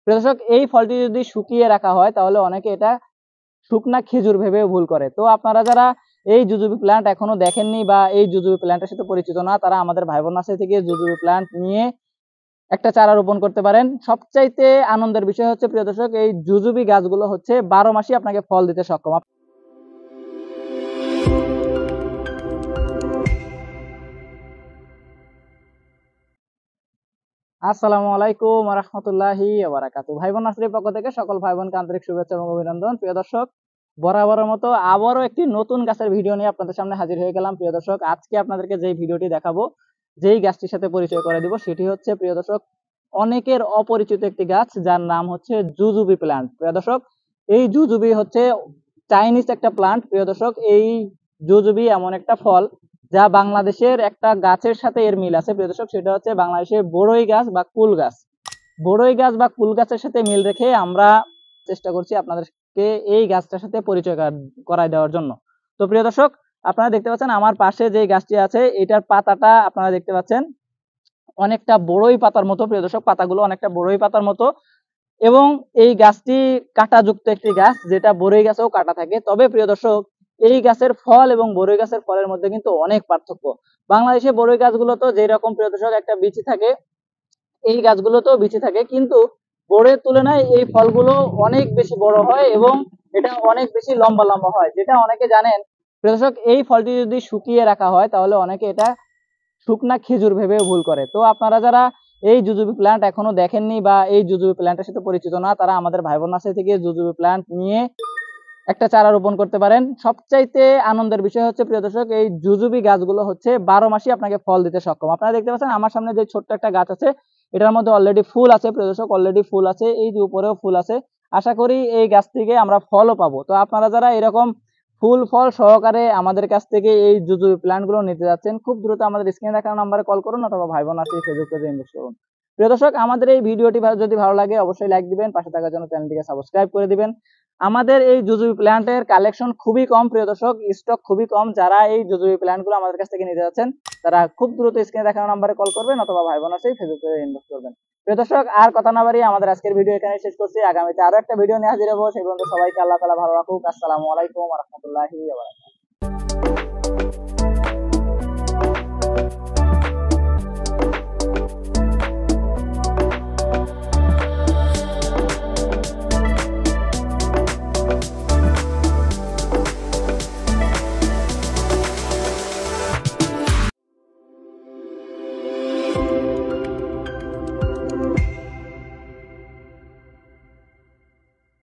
প্রিয় দর্শক, এই ফলটি যদি শুকিয়ে রাখা হয় তাহলে অনেকে এটা শুকনা খেজুর ভেবে ভুল করে। তো আপনারা যারা এই জুজুবি প্ল্যান্ট এখনো দেখেননি বা এই জুজুবি প্ল্যান্টের সাথে পরিচিত না, তারা আমাদের ভাই বোন নার্সারি থেকে জুজুবি প্ল্যান্ট নিয়ে একটা চারা রোপণ করতে পারেন। সবচাইতে আনন্দের বিষয় হচ্ছে প্রিয় দর্শক, এই জুজুবি গাছগুলো হচ্ছে 12 মাসই আপনাকে ফল দিতে সক্ষম। আসসালামু আলাইকুম ওয়া রাহমাতুল্লাহি ওয়া বারাকাতুহু। ভাই বোন নার্সারির পক্ষ থেকে সকল ভাই বোনকে আন্তরিক শুভেচ্ছা এবং অভিনন্দন। প্রিয় দর্শক, বরাবরের মতো আবারও একটি নতুন গাছের ভিডিও নিয়ে আপনাদের সামনে হাজির হয়ে গেলাম। প্রিয় দর্শক, আজকে আপনাদেরকে যেই ভিডিওটি দেখাবো, যেই গাছটির সাথে পরিচয় করে দিব, সেটি হচ্ছে প্রিয় দর্শক অনেকের অপরিচিত একটি গাছ, যার নাম হচ্ছে জুজুবি প্ল্যান্ট। প্রিয় দর্শক, এই জুজুবি হচ্ছে চাইনিজ একটা প্ল্যান্ট। প্রিয় দর্শক, এই জুজুবি এমন একটা ফল যা বাংলাদেশের একটা গাছের সাথে এর মিল আছে। প্রিয় দর্শক, সেটা হচ্ছে বাংলাদেশের বড়ই গাছ বা কুল গাছ। বড়ই গাছ বা কুল গাছের সাথে মিল রেখে আমরা চেষ্টা করছি আপনাদেরকে এই গাছটার সাথে পরিচয় করায় দেওয়ার জন্য। তো প্রিয় দর্শক, আপনারা দেখতে পাচ্ছেন আমার পাশে যে গাছটি আছে, এটার পাতাটা আপনারা দেখতে পাচ্ছেন অনেকটা বড়ই পাতার মতো। প্রিয় দর্শক, পাতাগুলো অনেকটা বড়ই পাতার মতো এবং এই গাছটি কাঁটাযুক্ত একটি গাছ, যেটা বড়ই গাছেও কাঁটা থাকে। তবে প্রিয় দর্শক, এই গাছের ফল এবং বড়ই গাছের ফলের মধ্যে কিন্তু অনেক পার্থক্য। বাংলাদেশে বড়ই গাছগুলো তো যেই রকম প্রিয় দর্শক একটা বিচি থাকে, এই গাছগুলোতেও বিচি থাকে, কিন্তু বড়ের তুলনায় এই ফলগুলো অনেক বেশি বড় হয় এবং এটা অনেক বেশি লম্বা লম্বা হয়, যেটা অনেকে জানেন। প্রিয় দর্শক, এই ফলটি যদি শুকিয়ে রাখা হয় তাহলে অনেকে এটা শুকনা খেজুর ভেবে ভুল করে। তো আপনারা যারা এই জুজুবি প্ল্যান্ট এখনো দেখেননি বা এই জুজুবি প্ল্যান্টের সাথে পরিচিত না, তারা আমাদের ভাই বোন নার্সারি থেকে জুজুবি প্ল্যান্ট নিয়ে একটা চারা রোপণ করতে পারেন। সবচাইতে আনন্দের বিষয় হচ্ছে প্রিয় দর্শক, এই জুজুবি গাছগুলো হচ্ছে 12 মাসই আপনাকে ফল দিতে সক্ষম। আপনারা দেখতে পাচ্ছেন আমার সামনে যে ছোট্ট একটা গাছ আছে, এটার মধ্যে অলরেডি ফুল আছে। প্রিয় দর্শক, অলরেডি ফুল আছে, এই যে উপরেও ফুল আছে। আশা করি এই গাছ থেকে আমরা ফলও পাবো। তো আপনারা যারা এরকম ফুল ফল সহকারে আমাদের কাছ থেকে এই জুজুবি প্ল্যান্ট গুলো নিতে যাচ্ছেন, খুব দ্রুত আমাদের স্ক্রিনে দেখানো নাম্বারে কল করুন অথবা ভাই বোন নার্সারি ফেসবুক পেজে ইনবক্স করুন। প্রিয় দর্শক, আমাদের এই ভিডিওটি যদি ভালো লাগে অবশ্যই লাইক দিবেন, পাশে থাকার জন্য চ্যানেলটিকে সাবস্ক্রাইব করে দিবেন। আমাদের এই জুজুবি প্ল্যান্টের কালেকশন খুবই কম প্রিয় দর্শক, স্টক খুবই কম। যারা এই জুজুবি প্ল্যান্ট গুলো আমাদের কাছ থেকে নিতে যাচ্ছেন, তারা খুব দ্রুত স্ক্রিনে দেখানো নাম্বারে কল করবেন অথবা ভাই বোন নার্সারি ফেসবুক পেজে ইনবক্স করবেন। প্রিয় দর্শক, আর কথা না বাড়িয়ে আমাদের আজকের ভিডিও এখানে শেষ করছি। আগামীতে আরো একটা ভিডিও নিয়ে হাজির হবো। সেই পর্যন্ত সবাইকে আল্লাহ তাআলা ভালো রাখুক। আসসালামু আলাইকুম ওয়া রাহমাতুল্লাহি ওয়া বারাকাতুহু।